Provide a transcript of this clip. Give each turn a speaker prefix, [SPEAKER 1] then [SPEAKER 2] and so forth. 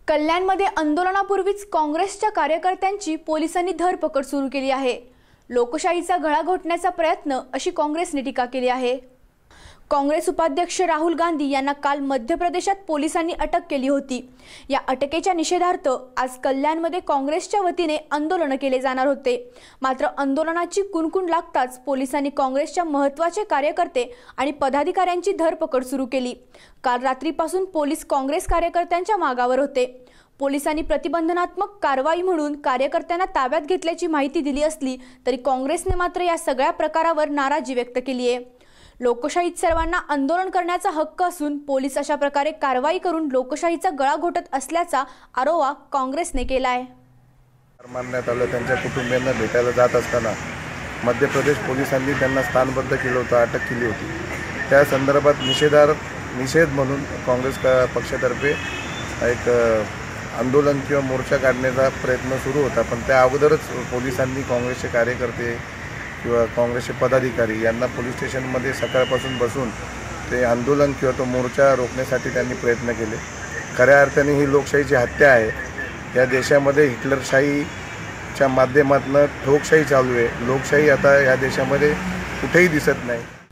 [SPEAKER 1] कल्याणमध्ये आंदोलनापूर्वीच काँग्रेसच्या कार्यकर्त्यांची पोलिसांनी धरपकड सुरू केली आहे। लोकशाहीचा गळा घोटण्याचा प्रयत्न अशी काँग्रेसने टीका केली आहे। काँग्रेस उपाध्यक्ष राहुल गांधी यांना काल मध्य प्रदेशात पोलिसांनी अटक केली होती। या अटकेच्या निषेधार्थ आज कल्याणमध्ये काँग्रेसच्या वतीने आंदोलन केले जाणार होते। मात्र आंदोलनाची कुणकुण लागताच पोलिसांनी काँग्रेसच्या महत्त्वाचे कार्यकर्ते आणि पदाधिकाऱ्यांची धरपकड सुरू केली। काल रात्रीपासून पोलीस काँग्रेस कार्यकर्त्यांच्या मागावर होते। पोलिसांनी प्रतिबंधनात्मक कारवाई म्हणून कार्यकर्त्यांना ताब्यात घेतल्याची माहिती दिली असली तरी काँग्रेसने मात्र या सगळ्या प्रकारावर नाराजी व्यक्त केली आहे। लोकशाहीत सर्वांना आंदोलन करण्याचा हक्क असून पोलीस अशा प्रकारे कारवाई करून लोकशाहीचा गळा घोटत असल्याचा आरोप काँग्रेसने केला आहे।
[SPEAKER 2] मानण्यात आलं त्यांच्या कुटुंबियांना भेटायला जात असताना मध्य प्रदेश पोलिसांनी त्यांना स्थानबद्ध केलं होतं, अटक केली होती। त्या संदर्भात निषेध म्हणून काँग्रेस पक्षातर्फे एक आंदोलन किंवा मोर्चा काढण्याचा प्रयत्न सुरू होता, पण त्या अगोदरच पोलिसांनी काँग्रेसचे कार्यकर्ते किंवा काँग्रेसचे पदाधिकारी यांना पोलीस स्टेशनमध्ये सकाळपासून बसून ते आंदोलन किंवा तो मोर्चा रोखण्यासाठी त्यांनी प्रयत्न केले। खऱ्या अर्थाने ही लोकशाहीची हत्या आहे। या देशामध्ये हिटलरशाहीच्या माध्यमातून ठोकशाही चालू आहे। लोकशाही आता या देशामध्ये कुठेही दिसत नाही।